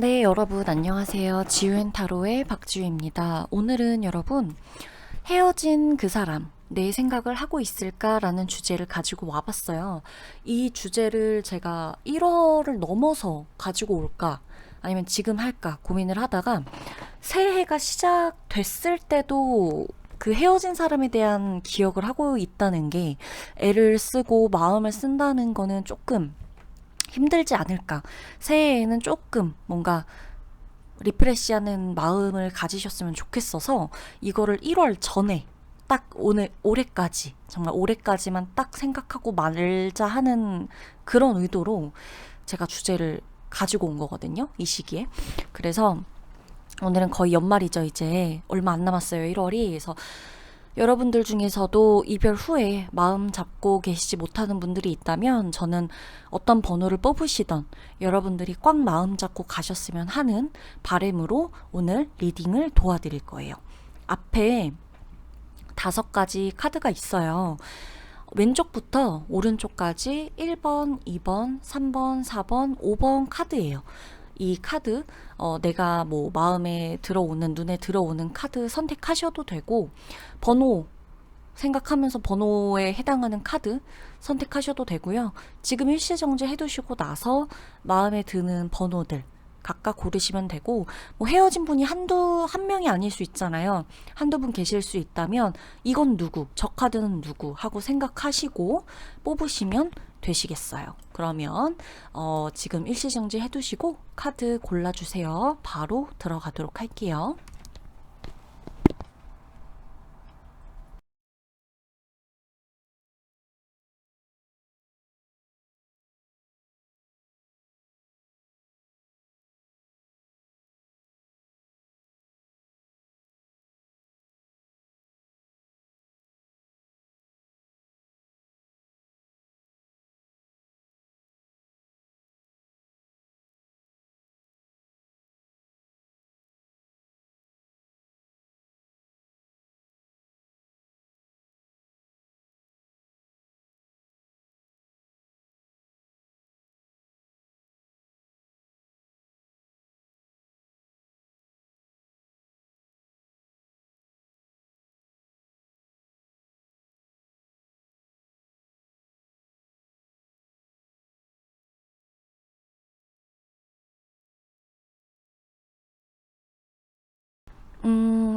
네, 여러분 안녕하세요. 지우앤타로의 박지우입니다. 오늘은 여러분 헤어진 그 사람 내 생각을 하고 있을까라는 주제를 가지고 와봤어요. 이 주제를 제가 1월을 넘어서 가지고 올까 아니면 지금 할까 고민을 하다가 새해가 시작됐을 때도 그 헤어진 사람에 대한 기억을 하고 있다는 게 애를 쓰고 마음을 쓴다는 거는 조금 힘들지 않을까. 새해에는 조금 뭔가 리프레시하는 마음을 가지셨으면 좋겠어서 이거를 1월 전에 딱 오늘 올해까지 정말 올해까지만 딱 생각하고 말자 하는 그런 의도로 제가 주제를 가지고 온 거거든요. 이 시기에. 그래서 오늘은 거의 연말이죠. 이제 얼마 안 남았어요. 1월이. 그래서 여러분들 중에서도 이별 후에 마음 잡고 계시지 못하는 분들이 있다면 저는 어떤 번호를 뽑으시던 여러분들이 꽉 마음 잡고 가셨으면 하는 바람으로 오늘 리딩을 도와드릴 거예요. 앞에 5가지 카드가 있어요. 왼쪽부터 오른쪽까지 1번, 2번, 3번, 4번, 5번 카드예요. 이 카드 내가 뭐 마음에 들어오는 눈에 들어오는 카드 선택하셔도 되고 번호 생각하면서 번호에 해당하는 카드 선택하셔도 되고요. 지금 일시정지 해두시고 나서 마음에 드는 번호들 각각 고르시면 되고 뭐 헤어진 분이 한 명이 아닐 수 있잖아요. 한두 분 계실 수 있다면 이건 누구, 저 카드는 누구 하고 생각하시고 뽑으시면 되시겠어요. 그러면 지금 일시정지 해두시고 카드 골라주세요. 바로 들어가도록 할게요.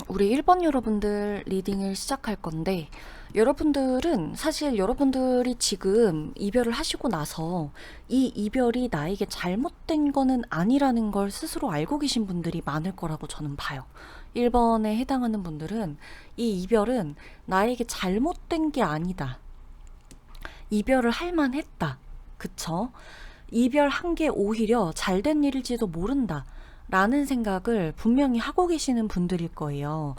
우리 1번 여러분들 리딩을 시작할 건데, 여러분들은 사실 여러분들이 지금 이별을 하시고 나서 이 이별이 나에게 잘못된 거는 아니라는 걸 스스로 알고 계신 분들이 많을 거라고 저는 봐요. 1번에 해당하는 분들은 이 이별은 나에게 잘못된 게 아니다. 이별을 할 만했다. 그쵸? 이별한 게 오히려 잘된 일일지도 모른다. 라는 생각을 분명히 하고 계시는 분들일 거예요.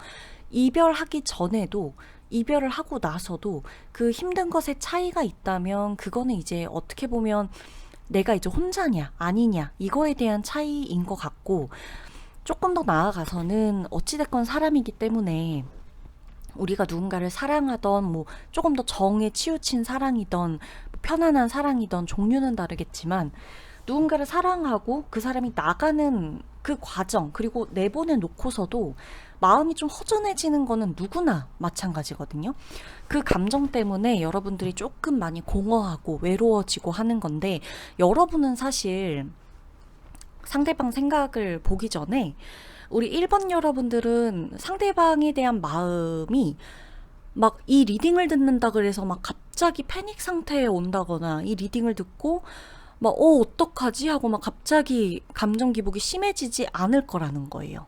이별하기 전에도 이별을 하고 나서도 그 힘든 것에 차이가 있다면 그거는 이제 어떻게 보면 내가 이제 혼자냐 아니냐 이거에 대한 차이인 것 같고 조금 더 나아가서는 어찌됐건 사람이기 때문에 우리가 누군가를 사랑하던 뭐 조금 더 정에 치우친 사랑이던 편안한 사랑이던 종류는 다르겠지만 누군가를 사랑하고 그 사람이 나가는 그 과정 그리고 내보내 놓고서도 마음이 좀 허전해지는 거는 누구나 마찬가지거든요. 그 감정 때문에 여러분들이 조금 많이 공허하고 외로워지고 하는 건데 여러분은 사실 상대방 생각을 보기 전에 우리 1번 여러분들은 상대방에 대한 마음이 막 이 리딩을 듣는다 그래서 막 갑자기 패닉 상태에 온다거나 이 리딩을 듣고 막 어떡하지 하고 막 갑자기 감정 기복이 심해지지 않을 거라는 거예요.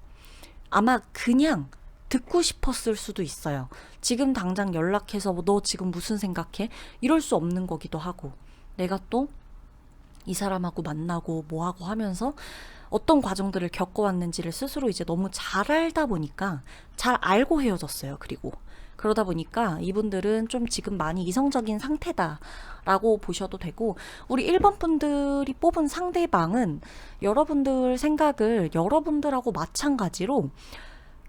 아마 그냥 듣고 싶었을 수도 있어요. 지금 당장 연락해서 뭐너 지금 무슨 생각해? 이럴 수 없는 거기도 하고 내가 또 이 사람하고 만나고 뭐하고 하면서 어떤 과정들을 겪어왔는지를 스스로 이제 너무 잘 알다 보니까 잘 알고 헤어졌어요. 그리고 그러다 보니까 이분들은 좀 지금 많이 이성적인 상태다라고 보셔도 되고 우리 1번 분들이 뽑은 상대방은 여러분들 생각을 여러분들하고 마찬가지로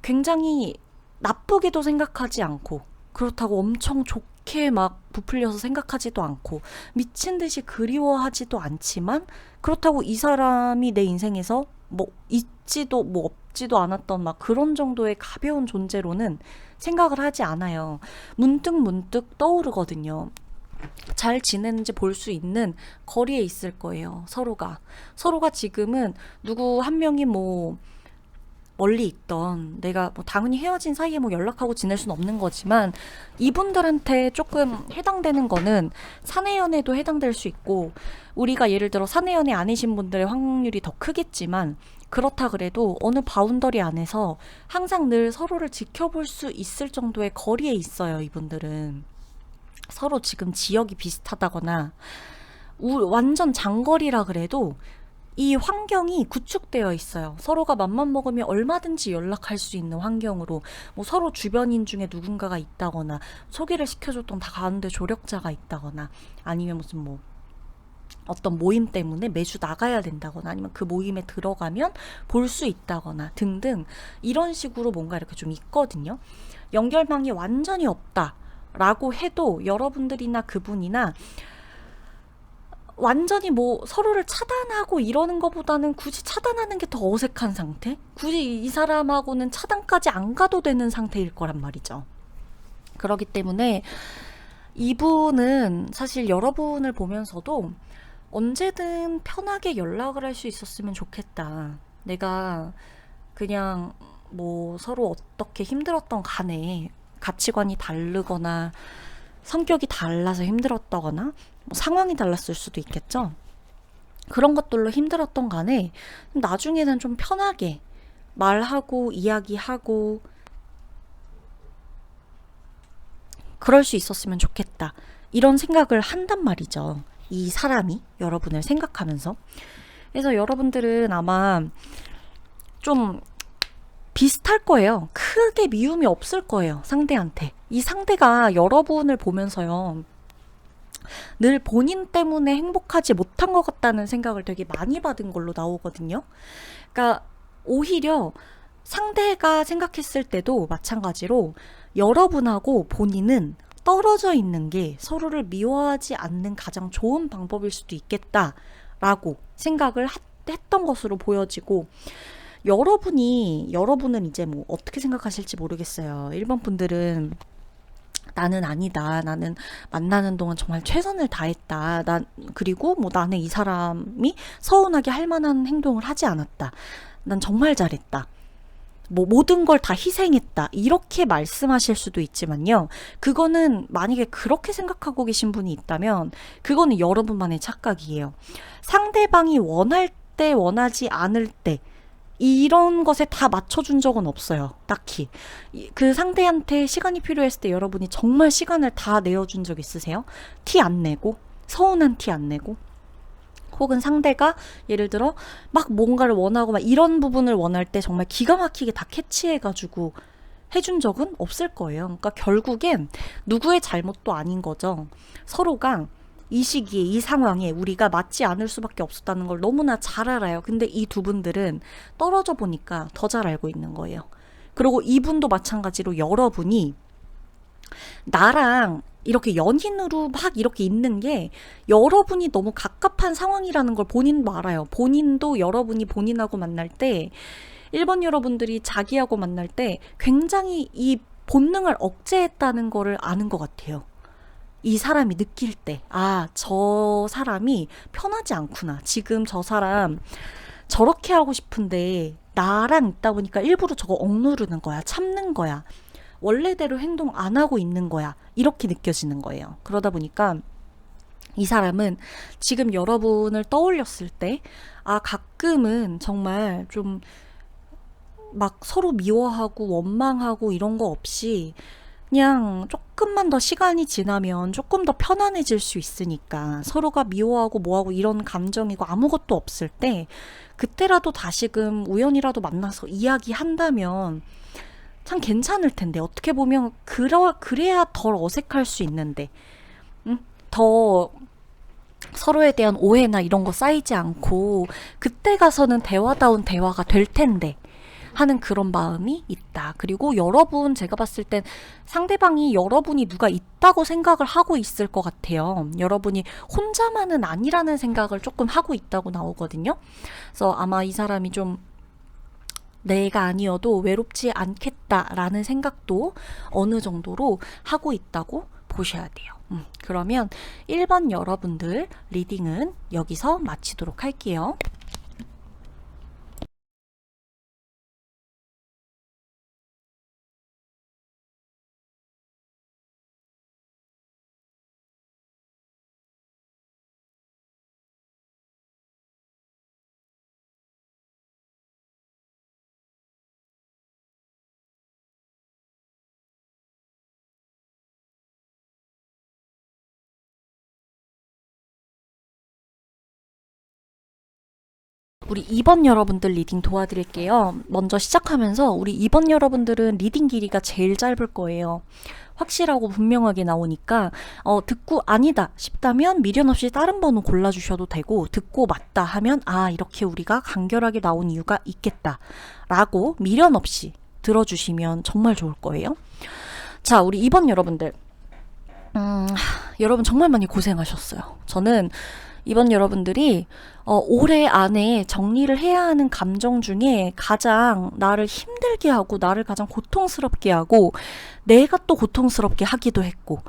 굉장히 나쁘게도 생각하지 않고 그렇다고 엄청 좋게 막 부풀려서 생각하지도 않고 미친 듯이 그리워하지도 않지만 그렇다고 이 사람이 내 인생에서 뭐 있지도 뭐 없지도 않았던 막 그런 정도의 가벼운 존재로는 생각을 하지 않아요. 문득 떠오르거든요. 잘 지내는지 볼 수 있는 거리에 있을 거예요. 서로가 지금은 누구 한 명이 뭐 멀리 있던, 내가 뭐 당연히 헤어진 사이에 뭐 연락하고 지낼 수는 없는 거지만, 이분들한테 조금 해당되는 거는 사내연애도 해당될 수 있고, 우리가 예를 들어 사내연애 아니신 분들의 확률이 더 크겠지만, 그렇다 그래도 어느 바운더리 안에서 항상 늘 서로를 지켜볼 수 있을 정도의 거리에 있어요. 이분들은 서로 지금 지역이 비슷하다거나 완전 장거리라 그래도 이 환경이 구축되어 있어요. 서로가 맘만 먹으면 얼마든지 연락할 수 있는 환경으로, 뭐 서로 주변인 중에 누군가가 있다거나, 소개를 시켜줬던 다 가는데 조력자가 있다거나, 아니면 무슨 뭐 어떤 모임 때문에 매주 나가야 된다거나, 아니면 그 모임에 들어가면 볼 수 있다거나 등등, 이런 식으로 뭔가 이렇게 좀 있거든요. 연결망이 완전히 없다라고 해도 여러분들이나 그분이나 완전히 뭐 서로를 차단하고 이러는 것보다는 굳이 차단하는 게 더 어색한 상태? 굳이 이 사람하고는 차단까지 안 가도 되는 상태일 거란 말이죠. 그렇기 때문에 이분은 사실 여러분을 보면서도 언제든 편하게 연락을 할 수 있었으면 좋겠다. 내가 그냥 뭐 서로 어떻게 힘들었던 간에, 가치관이 다르거나 성격이 달라서 힘들었다거나 뭐 상황이 달랐을 수도 있겠죠. 그런 것들로 힘들었던 간에 나중에는 좀 편하게 말하고 이야기하고 그럴 수 있었으면 좋겠다, 이런 생각을 한단 말이죠. 이 사람이 여러분을 생각하면서. 그래서 여러분들은 아마 좀 비슷할 거예요. 크게 미움이 없을 거예요, 상대한테. 이 상대가 여러분을 보면서요, 늘 본인 때문에 행복하지 못한 것 같다는 생각을 되게 많이 받은 걸로 나오거든요. 그러니까 오히려 상대가 생각했을 때도 마찬가지로 여러분하고 본인은 떨어져 있는 게 서로를 미워하지 않는 가장 좋은 방법일 수도 있겠다라고 생각을 했던 것으로 보여지고, 여러분은 이제 뭐 어떻게 생각하실지 모르겠어요. 일반 분들은 나는 아니다, 나는 만나는 동안 정말 최선을 다했다, 그리고 뭐 나는 이 사람이 서운하게 할 만한 행동을 하지 않았다, 난 정말 잘했다, 뭐 모든 걸 다 희생했다, 이렇게 말씀하실 수도 있지만요, 그거는 만약에 그렇게 생각하고 계신 분이 있다면 그거는 여러분만의 착각이에요. 상대방이 원할 때 원하지 않을 때 이런 것에 다 맞춰준 적은 없어요. 딱히 그 상대한테 시간이 필요했을 때 여러분이 정말 시간을 다 내어준 적 있으세요? 티 안 내고, 서운한 티 안 내고, 혹은 상대가 예를 들어 막 뭔가를 원하고 막 이런 부분을 원할 때 정말 기가 막히게 다 캐치해가지고 해준 적은 없을 거예요. 그러니까 결국엔 누구의 잘못도 아닌 거죠. 서로가 이 시기에, 이 상황에 우리가 맞지 않을 수밖에 없었다는 걸 너무나 잘 알아요. 근데 이 두 분들은 떨어져 보니까 더 잘 알고 있는 거예요. 그리고 이분도 마찬가지로 여러분이 나랑 이렇게 연인으로 막 이렇게 있는 게 여러분이 너무 갑갑한 상황이라는 걸 본인도 알아요. 본인도 여러분이 본인하고 만날 때, 1번 여러분들이 자기하고 만날 때 굉장히 이 본능을 억제했다는 거를 아는 것 같아요. 이 사람이 느낄 때, 아, 저 사람이 편하지 않구나, 지금 저 사람 저렇게 하고 싶은데 나랑 있다 보니까 일부러 저거 억누르는 거야, 참는 거야, 원래대로 행동 안 하고 있는 거야, 이렇게 느껴지는 거예요. 그러다 보니까 이 사람은 지금 여러분을 떠올렸을 때, 아, 가끔은 정말 좀 막 서로 미워하고 원망하고 이런 거 없이 그냥 조금만 더 시간이 지나면 조금 더 편안해질 수 있으니까, 서로가 미워하고 뭐하고 이런 감정이고 아무것도 없을 때 그때라도 다시금 우연이라도 만나서 이야기한다면 참 괜찮을 텐데, 어떻게 보면 그래야 덜 어색할 수 있는데, 더 서로에 대한 오해나 이런 거 쌓이지 않고 그때 가서는 대화다운 대화가 될 텐데, 하는 그런 마음이 있다. 그리고 여러분, 제가 봤을 땐 상대방이 여러분이 누가 있다고 생각을 하고 있을 것 같아요. 여러분이 혼자만은 아니라는 생각을 조금 하고 있다고 나오거든요. 그래서 아마 이 사람이 좀 내가 아니어도 외롭지 않겠다라는 생각도 어느 정도로 하고 있다고 보셔야 돼요. 그러면 1번 여러분들 리딩은 여기서 마치도록 할게요. 우리 2번 여러분들 리딩 도와드릴게요. 먼저 시작하면서 우리 2번 여러분들은 리딩 길이가 제일 짧을 거예요. 확실하고 분명하게 나오니까 듣고 아니다 싶다면 미련 없이 다른 번호 골라주셔도 되고, 듣고 맞다 하면 아, 이렇게 우리가 간결하게 나온 이유가 있겠다 라고 미련 없이 들어주시면 정말 좋을 거예요. 자, 우리 2번 여러분들, 여러분 정말 많이 고생하셨어요. 저는 이번 여러분들이 올해 안에 정리를 해야 하는 감정 중에 가장 나를 힘들게 하고 나를 가장 고통스럽게 하고 내가 또 고통스럽게 하기도 했고,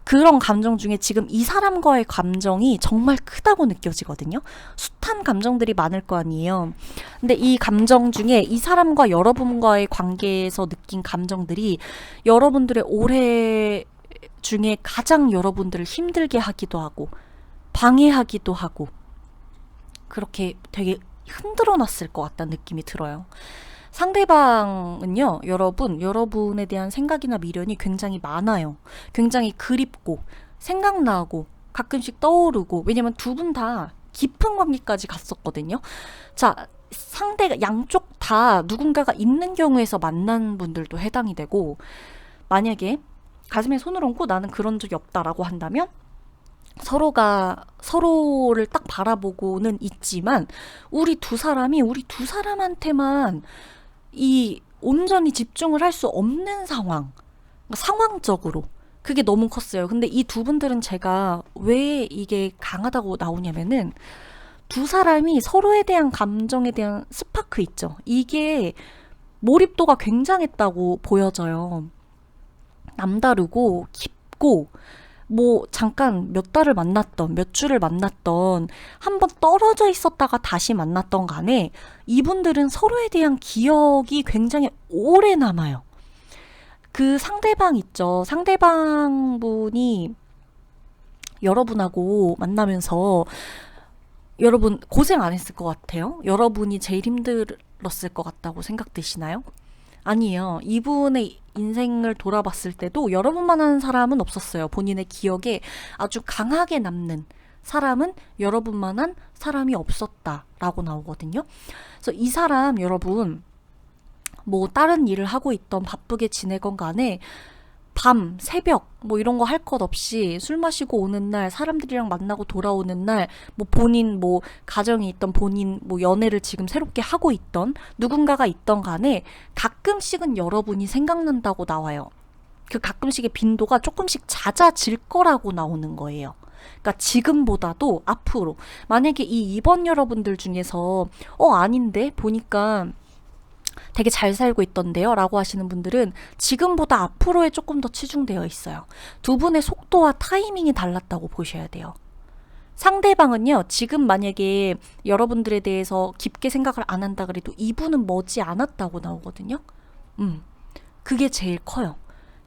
그런 감정 중에 지금 이 사람과의 감정이 정말 크다고 느껴지거든요. 숱한 감정들이 많을 거 아니에요. 근데 이 감정 중에 이 사람과 여러분과의 관계에서 느낀 감정들이 여러분들의 올해 중에 가장 여러분들을 힘들게 하기도 하고 방해하기도 하고 그렇게 되게 흔들어 놨을 것 같다는 느낌이 들어요. 상대방은요, 여러분에 대한 생각이나 미련이 굉장히 많아요. 굉장히 그립고 생각나고 가끔씩 떠오르고, 왜냐면 두 분 다 깊은 관계까지 갔었거든요. 자, 상대가 양쪽 다 누군가가 있는 경우에서 만난 분들도 해당이 되고, 만약에 가슴에 손을 얹고 나는 그런 적이 없다라고 한다면 서로가 서로를 딱 바라보고는 있지만 우리 두 사람한테만 이 온전히 집중을 할 수 없는 상황적으로 그게 너무 컸어요. 근데 이 두 분들은 제가 왜 이게 강하다고 나오냐면은 두 사람이 서로에 대한 감정에 대한 스파크 있죠. 이게 몰입도가 굉장했다고 보여져요. 남다르고 깊고, 뭐 잠깐 몇 달을 만났던 몇 주를 만났던 한번 떨어져 있었다가 다시 만났던 간에 이분들은 서로에 대한 기억이 굉장히 오래 남아요. 그 상대방 있죠. 상대방 분이 여러분하고 만나면서 여러분 고생 안 했을 것 같아요? 여러분이 제일 힘들었을 것 같다고 생각되시나요? 아니에요. 이분의 인생을 돌아봤을 때도 여러분만한 사람은 없었어요. 본인의 기억에 아주 강하게 남는 사람은 여러분만한 사람이 없었다라고 나오거든요. 그래서 이 사람 여러분 뭐 다른 일을 하고 있던 바쁘게 지내건 간에 밤, 새벽 뭐 이런 거 할 것 없이 술 마시고 오는 날, 사람들이랑 만나고 돌아오는 날, 뭐 본인 뭐 가정이 있던, 본인 뭐 연애를 지금 새롭게 하고 있던 누군가가 있던 간에 가끔씩은 여러분이 생각난다고 나와요. 그 가끔씩의 빈도가 조금씩 잦아질 거라고 나오는 거예요. 그러니까 지금보다도 앞으로, 만약에 이 2번 여러분들 중에서 아닌데 보니까 되게 잘 살고 있던데요 라고 하시는 분들은 지금보다 앞으로에 조금 더 치중되어 있어요. 두 분의 속도와 타이밍이 달랐다고 보셔야 돼요. 상대방은요, 지금 만약에 여러분들에 대해서 깊게 생각을 안 한다 그래도 이분은 머지 않았다고 나오거든요. 그게 제일 커요.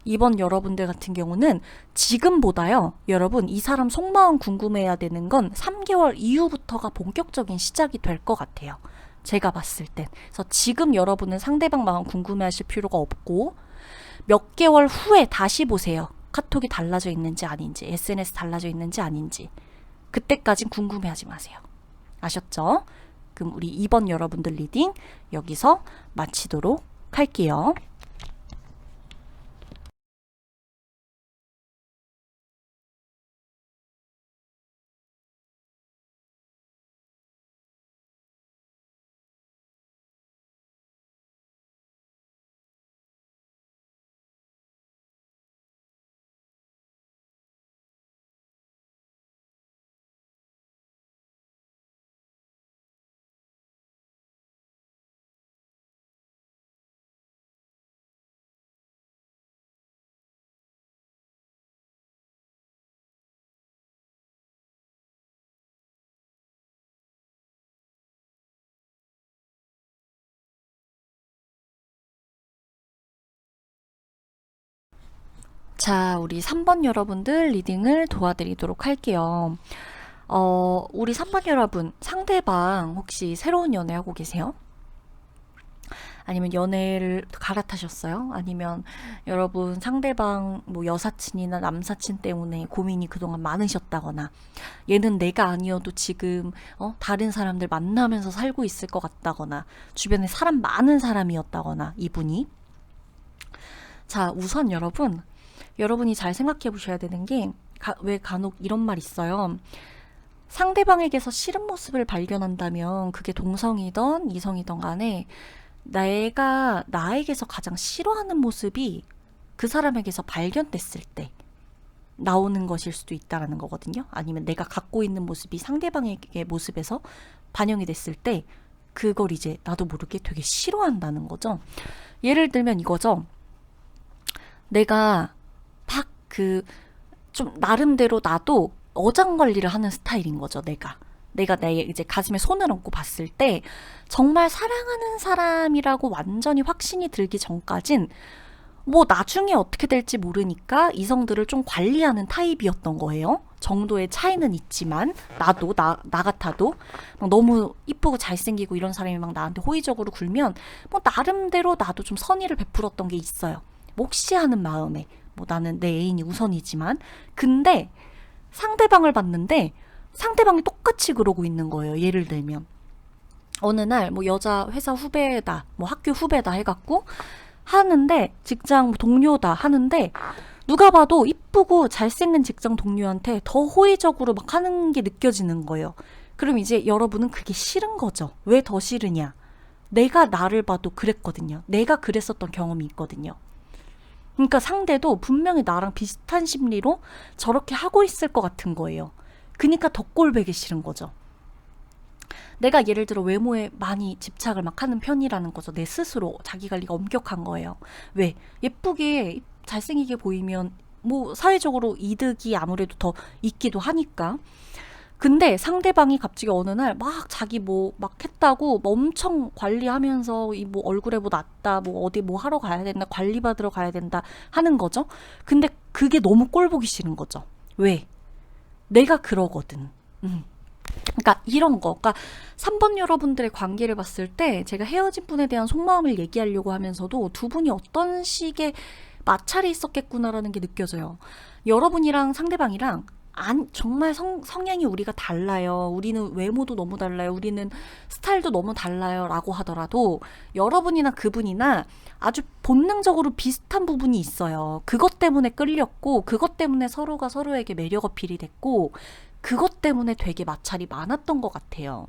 이번 여러분들 같은 경우는 지금보다요, 여러분 이 사람 속마음 궁금해야 되는 건 3개월 이후부터가 본격적인 시작이 될 것 같아요. 제가 봤을 땐. 그래서 지금 여러분은 상대방 마음 궁금해하실 필요가 없고 몇 개월 후에 다시 보세요. 카톡이 달라져 있는지 아닌지, SNS 달라져 있는지 아닌지. 그때까진 궁금해하지 마세요. 아셨죠? 그럼 우리 2번 여러분들 리딩 여기서 마치도록 할게요. 자, 우리 3번 여러분들 리딩을 도와드리도록 할게요. 우리 3번 여러분, 상대방 혹시 새로운 연애하고 계세요? 아니면 연애를 갈아타셨어요? 아니면 여러분 상대방 뭐 여사친이나 남사친 때문에 고민이 그동안 많으셨다거나, 얘는 내가 아니어도 지금 다른 사람들 만나면서 살고 있을 것 같다거나, 주변에 사람 많은 사람이었다거나, 이분이. 자, 우선 여러분이 잘 생각해 보셔야 되는 게, 왜 간혹 이런 말 있어요. 상대방에게서 싫은 모습을 발견한다면 그게 동성이든 이성이든 간에 내가 나에게서 가장 싫어하는 모습이 그 사람에게서 발견됐을 때 나오는 것일 수도 있다라는 거거든요. 아니면 내가 갖고 있는 모습이 상대방에게 모습에서 반영이 됐을 때 그걸 이제 나도 모르게 되게 싫어한다는 거죠. 예를 들면 이거죠. 내가 막 좀 나름대로 나도 어장관리를 하는 스타일인 거죠. 내가 내 이제 가슴에 손을 얹고 봤을 때 정말 사랑하는 사람이라고 완전히 확신이 들기 전까진 뭐 나중에 어떻게 될지 모르니까 이성들을 좀 관리하는 타입이었던 거예요. 정도의 차이는 있지만 나 같아도 막 너무 이쁘고 잘생기고 이런 사람이 막 나한테 호의적으로 굴면 뭐 나름대로 나도 좀 선의를 베풀었던 게 있어요. 몫이 하는 마음에. 뭐 나는 내 애인이 우선이지만. 근데 상대방을 봤는데 상대방이 똑같이 그러고 있는 거예요. 예를 들면 어느 날 뭐 여자 회사 후배다, 뭐 학교 후배다 해갖고 하는데, 직장 동료다 하는데 누가 봐도 이쁘고 잘생긴 직장 동료한테 더 호의적으로 막 하는 게 느껴지는 거예요. 그럼 이제 여러분은 그게 싫은 거죠. 왜 더 싫으냐? 내가 나를 봐도 그랬거든요. 내가 그랬었던 경험이 있거든요. 그러니까 상대도 분명히 나랑 비슷한 심리로 저렇게 하고 있을 것 같은 거예요. 그러니까 더 꼴보기 싫은 거죠. 내가 예를 들어 외모에 많이 집착을 막 하는 편이라는 거죠. 내 스스로 자기 관리가 엄격한 거예요. 왜? 예쁘게 잘생기게 보이면 뭐 사회적으로 이득이 아무래도 더 있기도 하니까. 근데 상대방이 갑자기 어느 날 막 자기 뭐 막 했다고 뭐 엄청 관리하면서 이 뭐 얼굴에 뭐 났다, 뭐 어디 뭐 하러 가야 된다, 관리 받으러 가야 된다 하는 거죠. 근데 그게 너무 꼴 보기 싫은 거죠. 왜? 내가 그러거든. 그러니까 이런 거. 그러니까 3번 여러분들의 관계를 봤을 때 제가 헤어진 분에 대한 속마음을 얘기하려고 하면서도 두 분이 어떤 식의 마찰이 있었겠구나라는 게 느껴져요. 여러분이랑 상대방이랑 정말 성향이 우리가 달라요. 우리는 외모도 너무 달라요. 우리는 스타일도 너무 달라요. 라고 하더라도 여러분이나 그분이나 아주 본능적으로 비슷한 부분이 있어요. 그것 때문에 끌렸고, 그것 때문에 서로가 서로에게 매력 어필이 됐고, 그것 때문에 되게 마찰이 많았던 것 같아요.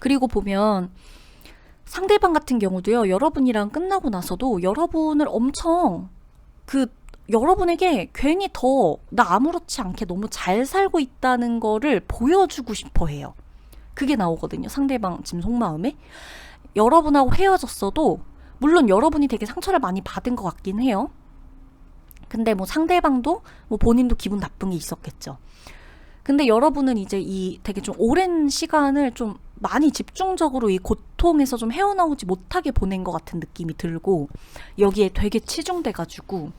그리고 보면 상대방 같은 경우도요. 여러분이랑 끝나고 나서도 여러분을 엄청 여러분에게 괜히 더 나 아무렇지 않게 너무 잘 살고 있다는 거를 보여주고 싶어 해요. 그게 나오거든요. 상대방 지금 속마음에. 여러분하고 헤어졌어도 물론 여러분이 되게 상처를 많이 받은 것 같긴 해요. 근데 뭐 상대방도 뭐 본인도 기분 나쁜 게 있었겠죠. 근데 여러분은 이제 이 되게 좀 오랜 시간을 좀 많이 집중적으로 이 고통에서 좀 헤어나오지 못하게 보낸 것 같은 느낌이 들고, 여기에 되게 치중돼가지고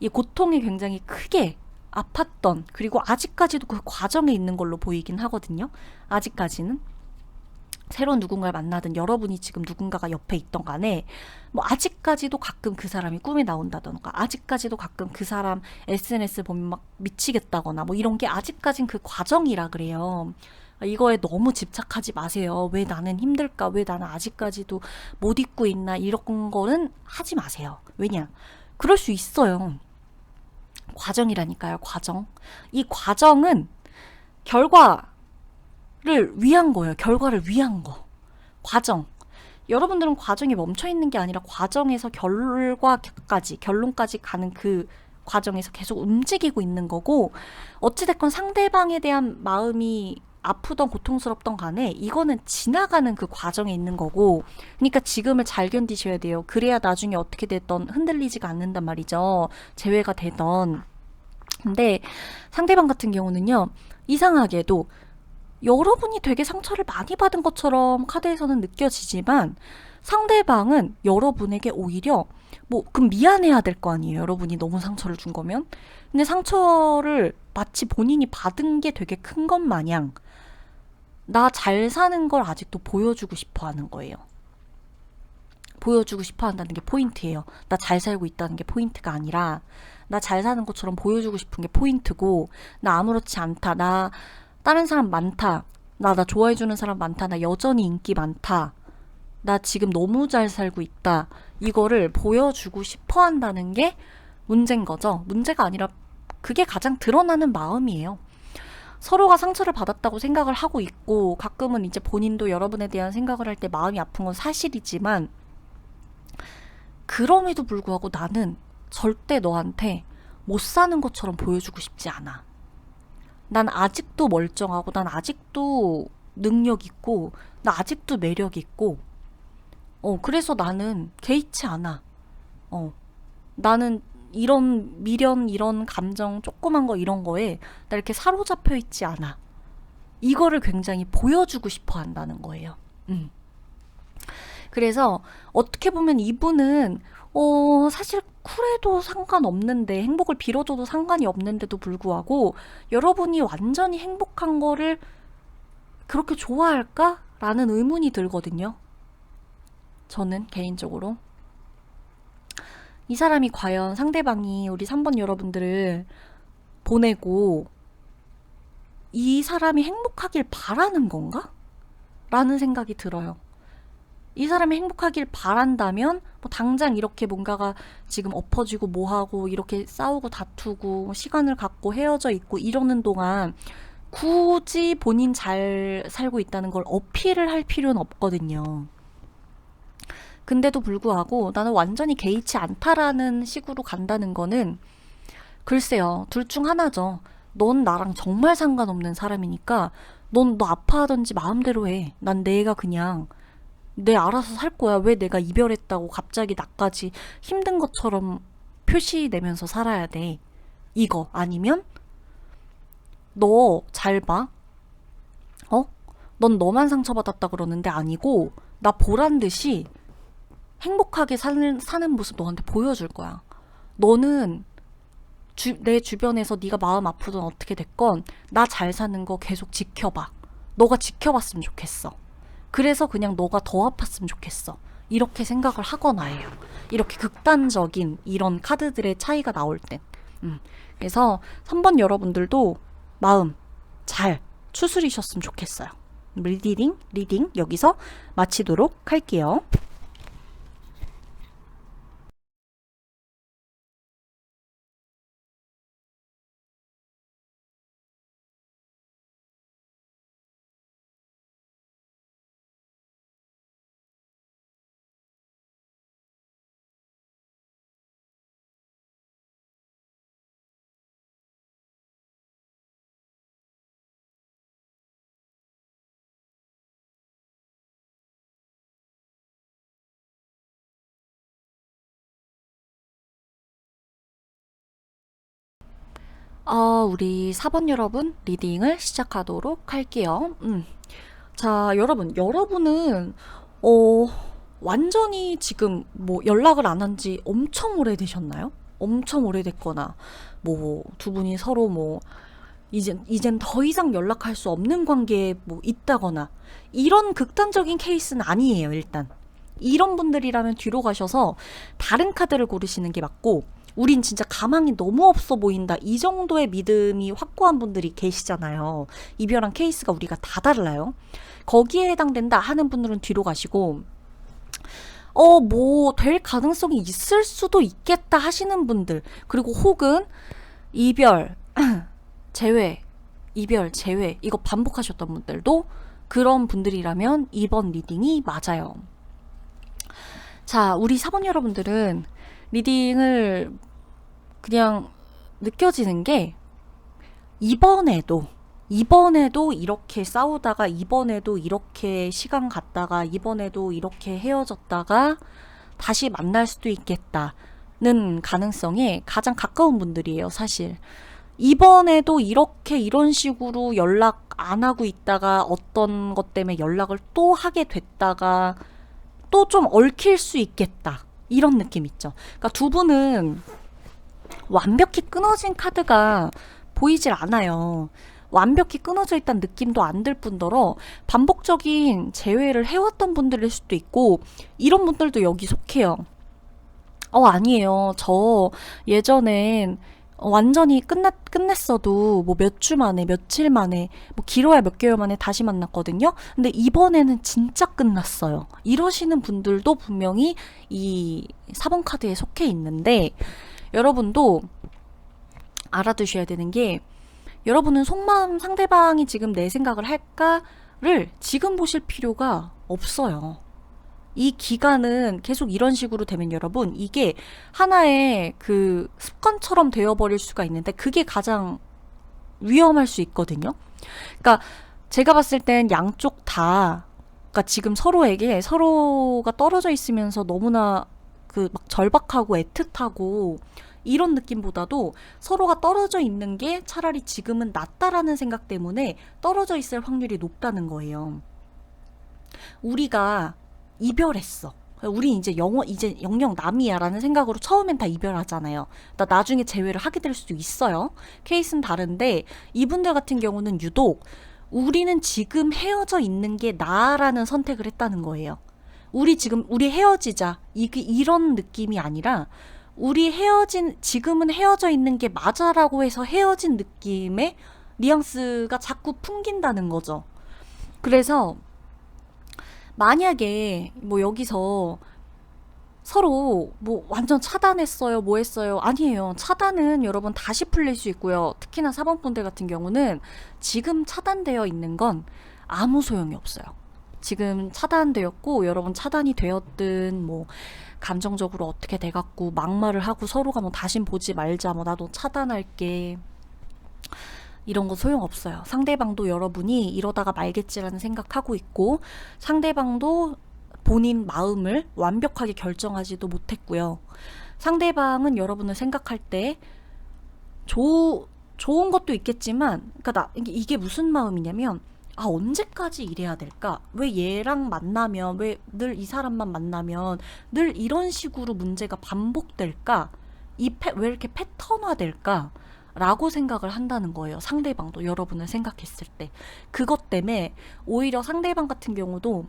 이 고통이 굉장히 크게 아팠던, 그리고 아직까지도 그 과정에 있는 걸로 보이긴 하거든요. 아직까지는 새로운 누군가를 만나든 여러분이 지금 누군가가 옆에 있던 간에 뭐 아직까지도 가끔 그 사람이 꿈에 나온다던가, 아직까지도 가끔 그 사람 SNS 보면 막 미치겠다거나 뭐 이런 게 아직까진 그 과정이라 그래요. 이거에 너무 집착하지 마세요. 왜 나는 힘들까? 왜 나는 아직까지도 못 잊고 있나? 이런 거는 하지 마세요. 왜냐? 그럴 수 있어요. 과정이라니까요. 과정. 이 과정은 결과를 위한 거예요. 결과를 위한 거. 과정. 여러분들은 과정이 멈춰 있는 게 아니라 과정에서 결론까지 가는 그 과정에서 계속 움직이고 있는 거고, 어찌됐건 상대방에 대한 마음이 아프던 고통스럽던 간에 이거는 지나가는 그 과정에 있는 거고, 그러니까 지금을 잘 견디셔야 돼요. 그래야 나중에 어떻게 됐던 흔들리지가 않는단 말이죠. 재회가 되던. 근데 상대방 같은 경우는요, 이상하게도 여러분이 되게 상처를 많이 받은 것처럼 카드에서는 느껴지지만 상대방은 여러분에게 오히려 뭐 그럼 미안해야 될 거 아니에요. 여러분이 너무 상처를 준 거면. 근데 상처를 마치 본인이 받은 게 되게 큰 것 마냥 나 잘 사는 걸 아직도 보여주고 싶어 하는 거예요. 보여주고 싶어 한다는 게 포인트예요. 나 잘 살고 있다는 게 포인트가 아니라 나 잘 사는 것처럼 보여주고 싶은 게 포인트고, 나 아무렇지 않다, 나 다른 사람 많다, 나 좋아해주는 사람 많다, 나 여전히 인기 많다, 나 지금 너무 잘 살고 있다, 이거를 보여주고 싶어 한다는 게 문제인 거죠. 문제가 아니라 그게 가장 드러나는 마음이에요. 서로가 상처를 받았다고 생각을 하고 있고, 가끔은 이제 본인도 여러분에 대한 생각을 할 때 마음이 아픈 건 사실이지만, 그럼에도 불구하고 나는 절대 너한테 못 사는 것처럼 보여주고 싶지 않아. 난 아직도 멀쩡하고, 난 아직도 능력 있고, 나 아직도 매력 있고, 그래서 나는 개의치 않아. 나는 이런 미련, 이런 감정, 조그만 거 이런 거에 나 이렇게 사로잡혀 있지 않아. 이거를 굉장히 보여주고 싶어 한다는 거예요. 그래서 어떻게 보면 이분은 사실 쿨해도 상관없는데, 행복을 빌어줘도 상관이 없는데도 불구하고 여러분이 완전히 행복한 거를 그렇게 좋아할까? 라는 의문이 들거든요. 저는 개인적으로. 이 사람이 과연 상대방이 우리 3번 여러분들을 보내고 이 사람이 행복하길 바라는 건가? 라는 생각이 들어요. 이 사람이 행복하길 바란다면 뭐 당장 이렇게 뭔가가 지금 엎어지고 뭐하고 이렇게 싸우고 다투고 시간을 갖고 헤어져 있고 이러는 동안 굳이 본인 잘 살고 있다는 걸 어필을 할 필요는 없거든요. 근데도 불구하고 나는 완전히 개의치 않다라는 식으로 간다는 거는, 글쎄요, 둘 중 하나죠. 넌 나랑 정말 상관없는 사람이니까 넌 너 아파하던지 마음대로 해. 난 내가 그냥 내 알아서 살 거야. 왜 내가 이별했다고 갑자기 나까지 힘든 것처럼 표시내면서 살아야 돼. 이거. 아니면 너 잘 봐. 넌 너만 상처받았다 그러는데 아니고 나 보란 듯이 행복하게 사는 모습 너한테 보여줄 거야. 너는 내 주변에서 네가 마음 아프든 어떻게 됐건 나 잘 사는 거 계속 지켜봐. 너가 지켜봤으면 좋겠어. 그래서 그냥 너가 더 아팠으면 좋겠어. 이렇게 생각을 하거나 해요. 이렇게 극단적인 이런 카드들의 차이가 나올 땐. 그래서 3번 여러분들도 마음 잘 추스리셨으면 좋겠어요. 리딩 여기서 마치도록 할게요. 우리 4번 여러분 리딩을 시작하도록 할게요. 자, 여러분은 완전히 지금 뭐 연락을 안 한 지 엄청 오래되셨나요? 엄청 오래됐거나 뭐 두 분이 서로 뭐 이젠 더 이상 연락할 수 없는 관계에 뭐 있다거나 이런 극단적인 케이스는 아니에요. 일단 이런 분들이라면 뒤로 가셔서 다른 카드를 고르시는 게 맞고, 우린 진짜 가망이 너무 없어 보인다, 이 정도의 믿음이 확고한 분들이 계시잖아요. 이별한 케이스가 우리가 다 달라요. 거기에 해당된다 하는 분들은 뒤로 가시고, 뭐 될 가능성이 있을 수도 있겠다 하시는 분들, 그리고 혹은 이별 제외 이별 제외 이거 반복하셨던 분들도, 그런 분들이라면 2번 리딩이 맞아요. 자, 우리 4번 여러분들은 리딩을 그냥 느껴지는 게, 이번에도 이렇게 싸우다가, 이번에도 이렇게 시간 갔다가, 이번에도 이렇게 헤어졌다가 다시 만날 수도 있겠다는 가능성에 가장 가까운 분들이에요, 사실. 이번에도 이렇게 이런 식으로 연락 안 하고 있다가 어떤 것 때문에 연락을 또 하게 됐다가 또 좀 얽힐 수 있겠다. 이런 느낌 있죠. 그러니까 두 분은 완벽히 끊어진 카드가 보이질 않아요. 완벽히 끊어져 있다는 느낌도 안 들 뿐더러 반복적인 재회를 해왔던 분들일 수도 있고, 이런 분들도 여기 속해요. 아니에요. 저 예전엔 완전히 끝냈어도 뭐 몇 주 만에, 며칠 만에, 뭐 길어야 몇 개월 만에 다시 만났거든요. 근데 이번에는 진짜 끝났어요. 이러시는 분들도 분명히 이 4번 카드에 속해 있는데, 여러분도 알아두셔야 되는 게, 여러분은 속마음 상대방이 지금 내 생각을 할까를 지금 보실 필요가 없어요. 이 기간은 계속 이런 식으로 되면 여러분, 이게 하나의 그 습관처럼 되어버릴 수가 있는데, 그게 가장 위험할 수 있거든요. 그러니까 제가 봤을 땐 양쪽 다, 그러니까 지금 서로에게, 서로가 떨어져 있으면서 너무나 그 막 절박하고 애틋하고 이런 느낌보다도 서로가 떨어져 있는 게 차라리 지금은 낫다라는 생각 때문에 떨어져 있을 확률이 높다는 거예요. 우리가 이별했어. 우리 이제 영영 남이야 라는 생각으로 처음엔 다 이별하잖아요. 나중에 재회를 하게 될 수도 있어요. 케이스는 다른데, 이분들 같은 경우는 유독 우리는 지금 헤어져 있는 게 나라는 선택을 했다는 거예요. 우리 헤어지자. 이런 느낌이 아니라, 지금은 헤어져 있는 게 맞아라고 해서 헤어진 느낌의 뉘앙스가 자꾸 풍긴다는 거죠. 그래서 만약에 뭐 여기서 서로 뭐 완전 차단했어요, 뭐 했어요. 아니에요. 차단은 여러분 다시 풀릴 수 있고요. 특히나 4번 분들 같은 경우는 지금 차단되어 있는 건 아무 소용이 없어요. 지금 차단되었고, 여러분 차단이 되었든 뭐 감정적으로 어떻게 돼갖고 막말을 하고 서로가 뭐 다신 보지 말자, 뭐 나도 차단할게, 이런 거 소용없어요. 상대방도 여러분이 이러다가 말겠지라는 생각하고 있고, 상대방도 본인 마음을 완벽하게 결정하지도 못했고요. 상대방은 여러분을 생각할 때 좋은 것도 있겠지만, 그러니까 이게 무슨 마음이냐면, 언제까지 이래야 될까? 왜 얘랑 만나면, 왜 늘 이 사람만 만나면 늘 이런 식으로 문제가 반복될까? 왜 이렇게 패턴화될까? 라고 생각을 한다는 거예요. 상대방도 여러분을 생각했을 때. 그것 때문에 오히려 상대방 같은 경우도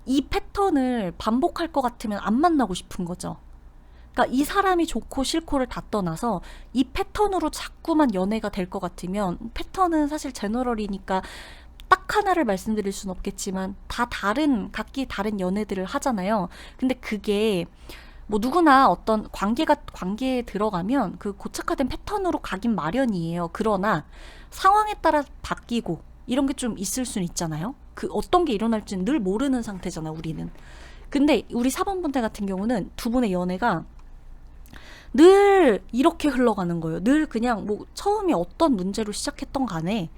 이 패턴을 반복할 것 같으면 안 만나고 싶은 거죠. 그러니까 이 사람이 좋고 싫고를 다 떠나서 이 패턴으로 자꾸만 연애가 될 것 같으면, 패턴은 사실 제너럴이니까 딱 하나를 말씀드릴 수는 없겠지만 다 각기 다른 연애들을 하잖아요. 근데 그게 뭐 누구나 어떤 관계에 들어가면 그 고착화된 패턴으로 가긴 마련이에요. 그러나 상황에 따라 바뀌고 이런 게 좀 있을 수는 있잖아요. 그 어떤 게 일어날지는 늘 모르는 상태잖아, 우리는. 근데 우리 4번 분들 같은 경우는 두 분의 연애가 늘 이렇게 흘러가는 거예요. 늘 그냥 뭐 처음에 어떤 문제로 시작했던 간에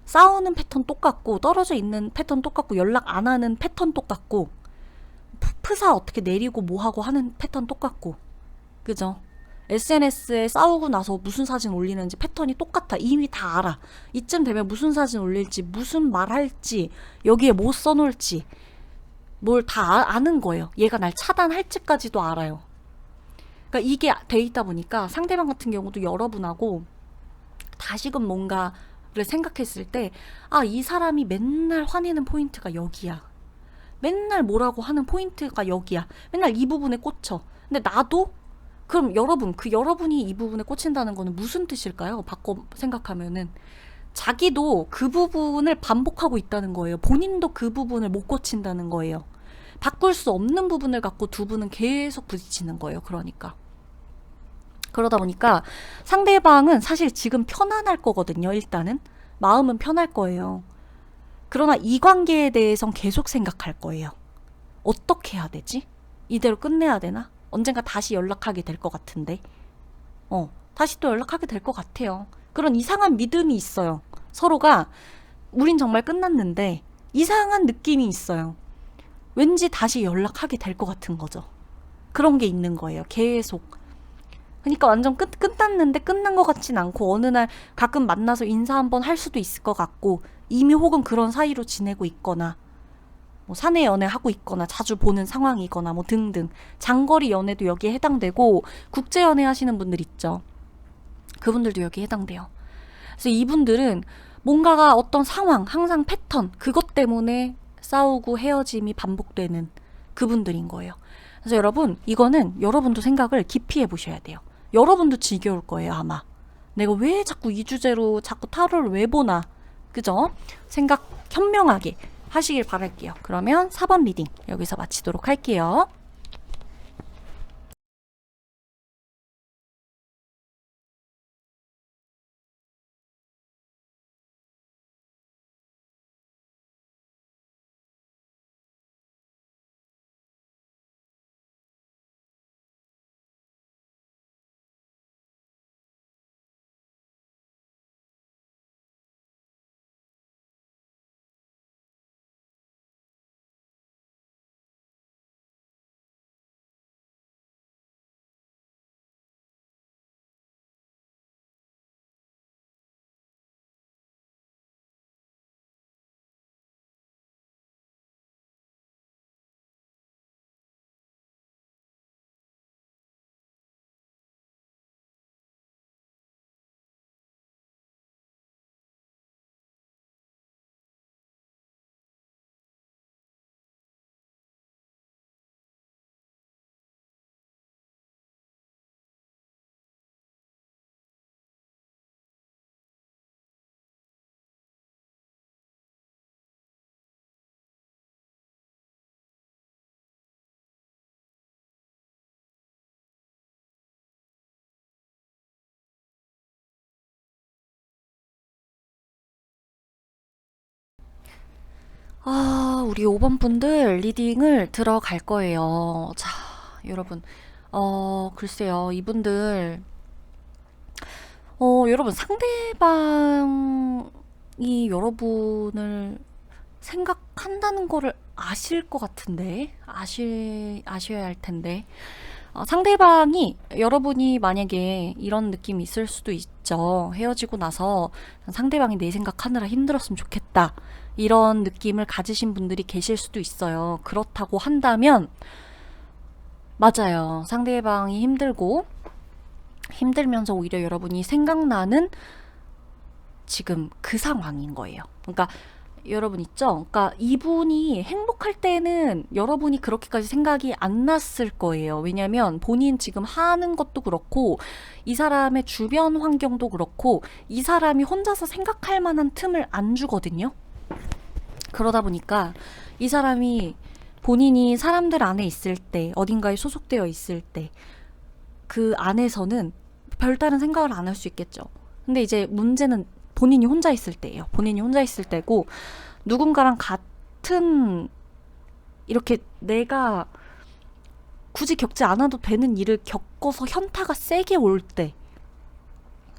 싸우는 패턴 똑같고, 떨어져 있는 패턴 똑같고, 연락 안 하는 패턴 똑같고, 프사 어떻게 내리고 뭐하고 하는 패턴 똑같고, 그죠? SNS에 싸우고 나서 무슨 사진 올리는지 패턴이 똑같아. 이미 다 알아. 이쯤 되면 무슨 사진 올릴지, 무슨 말 할지, 여기에 뭐 써놓을지 뭘 다 아는 거예요. 얘가 날 차단할지까지도 알아요. 그러니까 이게 돼 있다 보니까 상대방 같은 경우도 여러분하고 다시금 뭔가를 생각했을 때, 이 사람이 맨날 화내는 포인트가 여기야. 맨날 뭐라고 하는 포인트가 여기야. 맨날 이 부분에 꽂혀. 근데 나도, 그럼 여러분이 이 부분에 꽂힌다는 거는 무슨 뜻일까요? 바꿔 생각하면은 자기도 그 부분을 반복하고 있다는 거예요. 본인도 그 부분을 못 고친다는 거예요. 바꿀 수 없는 부분을 갖고 두 분은 계속 부딪히는 거예요. 그러다 보니까 상대방은 사실 지금 편안할 거거든요. 일단은 마음은 편할 거예요. 그러나 이 관계에 대해선 계속 생각할 거예요. 어떻게 해야 되지? 이대로 끝내야 되나? 언젠가 다시 연락하게 될 것 같은데, 다시 또 연락하게 될 것 같아요. 그런 이상한 믿음이 있어요. 서로가 우린 정말 끝났는데 이상한 느낌이 있어요. 왠지 다시 연락하게 될 것 같은 거죠. 그런 게 있는 거예요. 계속. 그러니까 완전 끝났는데 끝난 것 같진 않고, 어느 날 가끔 만나서 인사 한번 할 수도 있을 것 같고, 이미 혹은 그런 사이로 지내고 있거나, 뭐 사내 연애하고 있거나 자주 보는 상황이거나 뭐 등등. 장거리 연애도 여기에 해당되고 국제 연애 하시는 분들 있죠. 그분들도 여기에 해당돼요. 그래서 이분들은 뭔가가 어떤 상황, 항상 패턴, 그것 때문에 싸우고 헤어짐이 반복되는 그분들인 거예요. 그래서 여러분, 이거는 여러분도 생각을 깊이 해보셔야 돼요. 여러분도 지겨울 거예요, 아마. 내가 왜 자꾸 이 주제로 자꾸 타로를 왜 보나? 그죠? 생각 현명하게 하시길 바랄게요. 그러면 4번 리딩 여기서 마치도록 할게요. 우리 5번 분들 리딩을 들어갈 거예요. 자, 여러분. 글쎄요. 이분들, 여러분, 상대방이 여러분을 생각한다는 거를 아실 것 같은데, 아셔야 할 텐데. 상대방이 여러분이 만약에 이런 느낌이 있을 수도 있죠. 헤어지고 나서 상대방이 내 생각하느라 힘들었으면 좋겠다. 이런 느낌을 가지신 분들이 계실 수도 있어요. 그렇다고 한다면, 맞아요. 상대방이 힘들고, 힘들면서 오히려 여러분이 생각나는 지금 그 상황인 거예요. 그러니까 여러분 있죠? 그러니까 이분이 행복할 때는 여러분이 그렇게까지 생각이 안 났을 거예요. 왜냐면 본인 지금 하는 것도 그렇고 이 사람의 주변 환경도 그렇고 이 사람이 혼자서 생각할 만한 틈을 안 주거든요. 그러다 보니까 이 사람이 본인이 사람들 안에 있을 때, 어딘가에 소속되어 있을 때 그 안에서는 별다른 생각을 안 할 수 있겠죠. 근데 이제 문제는 본인이 혼자 있을 때예요. 본인이 혼자 있을 때고 누군가랑 같은 이렇게 내가 굳이 겪지 않아도 되는 일을 겪어서 현타가 세게 올 때,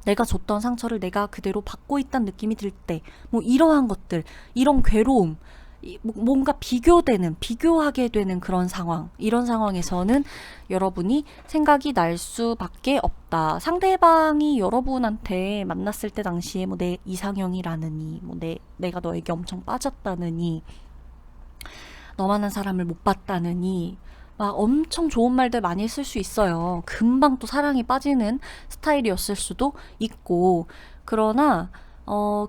내가 줬던 상처를 내가 그대로 받고 있다는 느낌이 들 때, 뭐 이러한 것들, 이런 괴로움, 뭔가 비교하게 되는 그런 상황, 이런 상황에서는 여러분이 생각이 날 수밖에 없다. 상대방이 여러분한테 만났을 때 당시에 뭐 내 이상형이라느니, 뭐 내가 너에게 엄청 빠졌다느니, 너만한 사람을 못 봤다느니, 막 엄청 좋은 말들 많이 쓸 수 있어요. 금방 또 사랑에 빠지는 스타일이었을 수도 있고. 그러나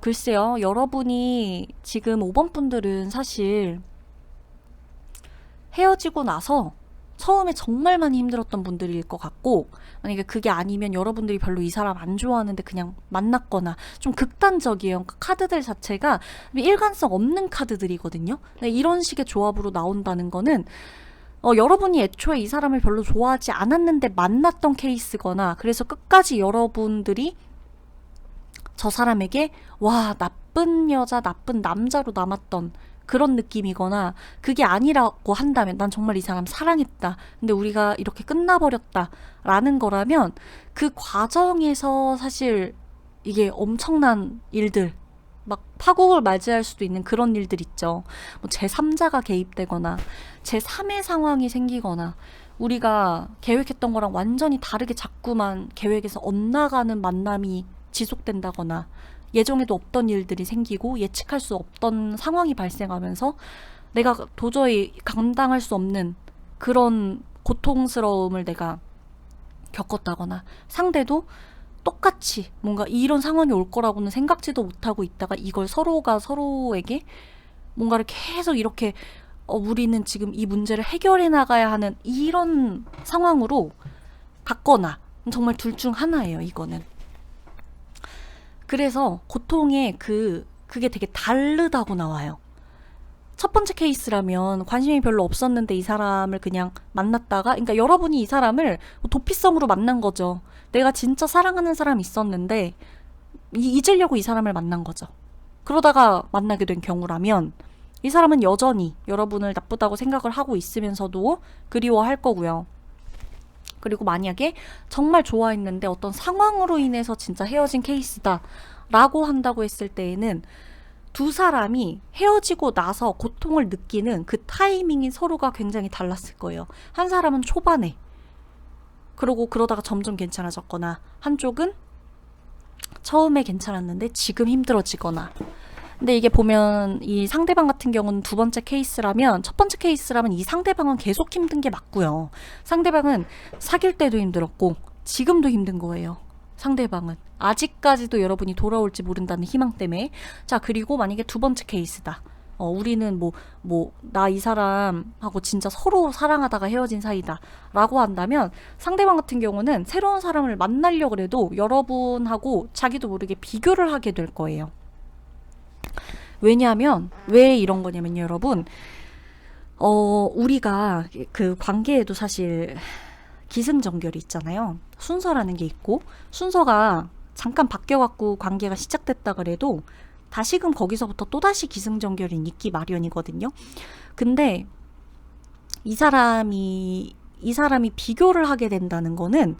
글쎄요. 여러분이 지금 5번 분들은 사실 헤어지고 나서 처음에 정말 많이 힘들었던 분들일 것 같고, 만약에 그게 아니면 여러분들이 별로 이 사람 안 좋아하는데 그냥 만났거나, 좀 극단적이에요. 그러니까 카드들 자체가 일관성 없는 카드들이거든요. 근데 이런 식의 조합으로 나온다는 거는 여러분이 애초에 이 사람을 별로 좋아하지 않았는데 만났던 케이스거나, 그래서 끝까지 여러분들이 저 사람에게 와, 나쁜 여자, 나쁜 남자로 남았던 그런 느낌이거나, 그게 아니라고 한다면 난 정말 이 사람 사랑했다. 근데 우리가 이렇게 끝나버렸다. 라는 거라면 그 과정에서 사실 이게 엄청난 일들, 막 파국을 맞이할 수도 있는 그런 일들 있죠. 뭐 제3자가 개입되거나 제3의 상황이 생기거나 우리가 계획했던 거랑 완전히 다르게 자꾸만 계획에서 엇나가는 만남이 지속된다거나 예정에도 없던 일들이 생기고 예측할 수 없던 상황이 발생하면서 내가 도저히 감당할 수 없는 그런 고통스러움을 내가 겪었다거나, 상대도 똑같이 뭔가 이런 상황이 올 거라고는 생각지도 못하고 있다가 이걸 서로가 서로에게 뭔가를 계속 이렇게 우리는 지금 이 문제를 해결해 나가야 하는 이런 상황으로 갔거나, 정말 둘 중 하나예요, 이거는. 그래서 고통의 그게 되게 다르다고 나와요. 첫 번째 케이스라면 관심이 별로 없었는데 이 사람을 그냥 만났다가, 그러니까 여러분이 이 사람을 도피성으로 만난 거죠. 내가 진짜 사랑하는 사람이 있었는데 잊으려고 이 사람을 만난 거죠. 그러다가 만나게 된 경우라면 이 사람은 여전히 여러분을 나쁘다고 생각을 하고 있으면서도 그리워할 거고요. 그리고 만약에 정말 좋아했는데 어떤 상황으로 인해서 진짜 헤어진 케이스다 라고 한다고 했을 때에는 두 사람이 헤어지고 나서 고통을 느끼는 그 타이밍이 서로가 굉장히 달랐을 거예요. 한 사람은 초반에, 그러고 그러다가 점점 괜찮아졌거나, 한쪽은 처음에 괜찮았는데 지금 힘들어지거나. 근데 이게 보면 이 상대방 같은 경우는 두 번째 케이스라면, 첫 번째 케이스라면 이 상대방은 계속 힘든 게 맞고요. 상대방은 사귈 때도 힘들었고 지금도 힘든 거예요. 상대방은 아직까지도 여러분이 돌아올지 모른다는 희망 때문에. 자, 그리고 만약에 두 번째 케이스다. 우리는 나 이 사람하고 진짜 서로 사랑하다가 헤어진 사이다 라고 한다면, 상대방 같은 경우는 새로운 사람을 만나려고 해도 여러분하고 자기도 모르게 비교를 하게 될 거예요. 왜냐하면, 왜 이런 거냐면요, 여러분. 우리가 그 관계에도 사실 기승전결이 있잖아요. 순서라는 게 있고, 순서가 잠깐 바뀌어갖고 관계가 시작됐다 그래도 다시금 거기서부터 또다시 기승전결이 있기 마련이거든요. 근데 이 사람이 비교를 하게 된다는 거는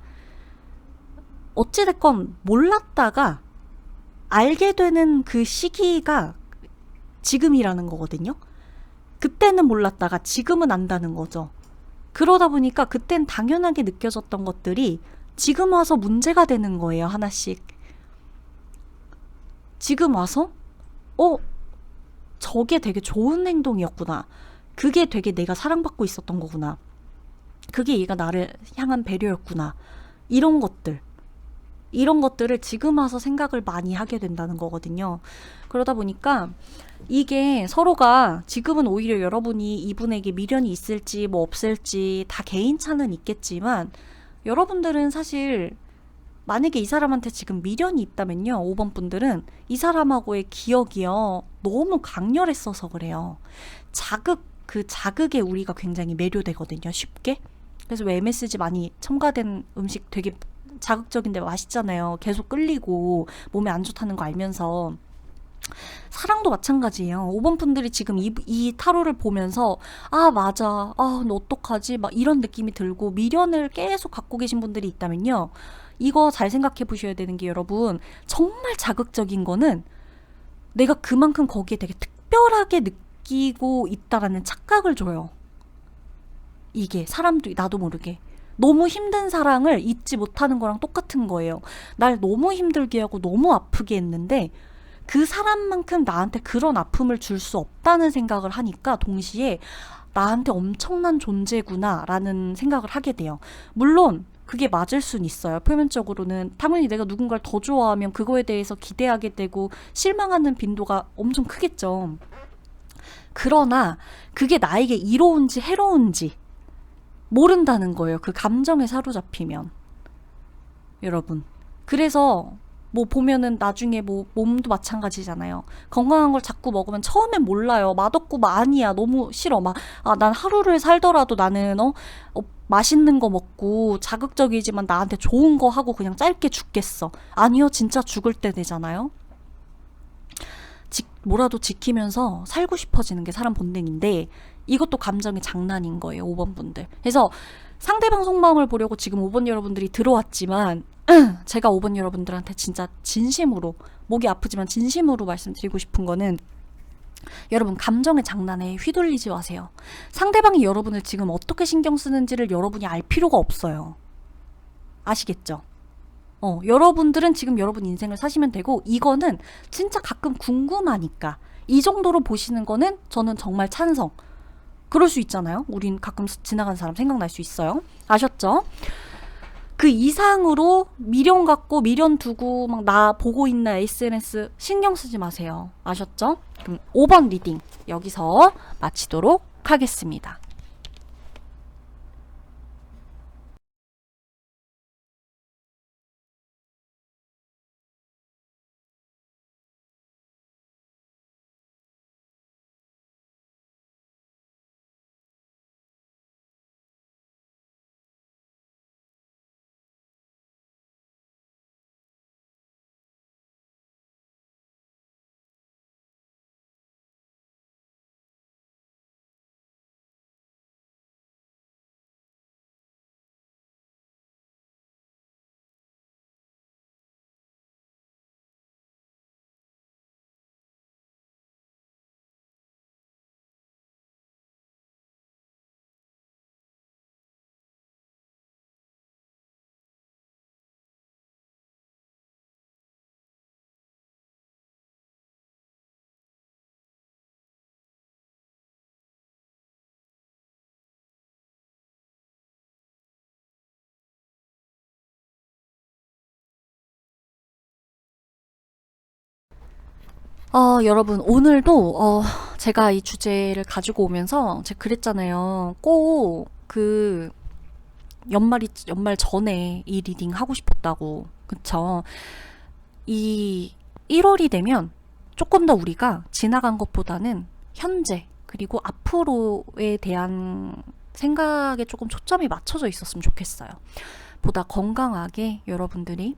어찌됐건 몰랐다가 알게 되는 그 시기가 지금이라는 거거든요. 그때는 몰랐다가 지금은 안다는 거죠. 그러다 보니까 그땐 당연하게 느껴졌던 것들이 지금 와서 문제가 되는 거예요, 하나씩. 지금 와서 저게 되게 좋은 행동이었구나. 그게 되게 내가 사랑받고 있었던 거구나. 그게 얘가 나를 향한 배려였구나. 이런 것들을 지금 와서 생각을 많이 하게 된다는 거거든요. 그러다 보니까 이게 서로가 지금은 오히려 여러분이 이분에게 미련이 있을지 없을지 다 개인차는 있겠지만, 여러분들은 사실 만약에 이 사람한테 지금 미련이 있다면요, 5번 분들은 이 사람하고의 기억이요 너무 강렬했어서 그래요. 그 자극에 우리가 굉장히 매료되거든요, 쉽게. 그래서 왜 MSG 많이 첨가된 음식 되게 자극적인데 맛있잖아요. 계속 끌리고 몸에 안 좋다는 거 알면서. 사랑도 마찬가지예요. 5번 분들이 지금 이 타로를 보면서 맞아, 너 어떡하지, 막 이런 느낌이 들고 미련을 계속 갖고 계신 분들이 있다면요, 이거 잘 생각해 보셔야 되는 게, 여러분, 정말 자극적인 거는 내가 그만큼 거기에 되게 특별하게 느끼고 있다라는 착각을 줘요. 이게 사람도 나도 모르게 너무 힘든 사랑을 잊지 못하는 거랑 똑같은 거예요. 날 너무 힘들게 하고 너무 아프게 했는데 그 사람만큼 나한테 그런 아픔을 줄 수 없다는 생각을 하니까 동시에 나한테 엄청난 존재구나 라는 생각을 하게 돼요. 물론 그게 맞을 순 있어요. 표면적으로는 당연히 내가 누군가를 더 좋아하면 그거에 대해서 기대하게 되고 실망하는 빈도가 엄청 크겠죠. 그러나 그게 나에게 이로운지 해로운지 모른다는 거예요. 그 감정에 사로잡히면. 여러분, 그래서 보면은 나중에 몸도 마찬가지잖아요. 건강한 걸 자꾸 먹으면 처음엔 몰라요. 맛없고 아니야, 너무 싫어, 난 하루를 살더라도 나는 맛있는 거 먹고 자극적이지만 나한테 좋은 거 하고 그냥 짧게 죽겠어. 아니요, 진짜 죽을 때 되잖아요. 뭐라도 지키면서 살고 싶어지는 게 사람 본능인데, 이것도 감정의 장난인 거예요, 5번 분들. 그래서 상대방 속마음을 보려고 지금 5번 여러분들이 들어왔지만, 제가 5번 여러분들한테 진짜 진심으로, 목이 아프지만 진심으로 말씀드리고 싶은 거는, 여러분, 감정의 장난에 휘둘리지 마세요. 상대방이 여러분을 지금 어떻게 신경 쓰는지를 여러분이 알 필요가 없어요. 아시겠죠? 여러분들은 지금 여러분 인생을 사시면 되고, 이거는 진짜 가끔 궁금하니까, 이 정도로 보시는 거는 저는 정말 찬성. 그럴 수 있잖아요. 우린 가끔 지나가는 사람 생각날 수 있어요. 아셨죠? 그 이상으로 미련 갖고 미련 두고 막 나 보고 있나 SNS 신경 쓰지 마세요. 아셨죠? 그럼 5번 리딩 여기서 마치도록 하겠습니다. 여러분, 오늘도, 제가 이 주제를 가지고 오면서, 제가 그랬잖아요. 꼭, 연말 전에 이 리딩 하고 싶었다고. 그쵸? 이 1월이 되면 조금 더 우리가 지나간 것보다는 현재, 그리고 앞으로에 대한 생각에 조금 초점이 맞춰져 있었으면 좋겠어요. 보다 건강하게 여러분들이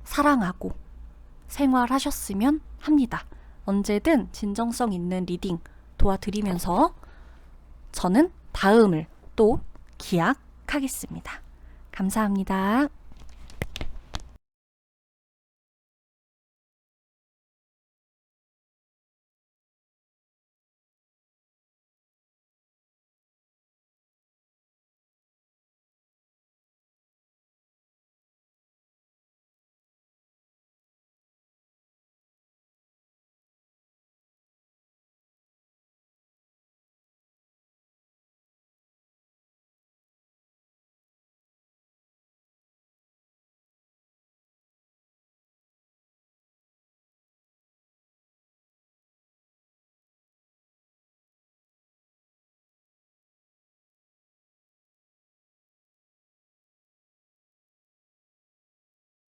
사랑하고, 생활하셨으면 합니다. 언제든 진정성 있는 리딩 도와드리면서 저는 다음을 또 기약하겠습니다. 감사합니다.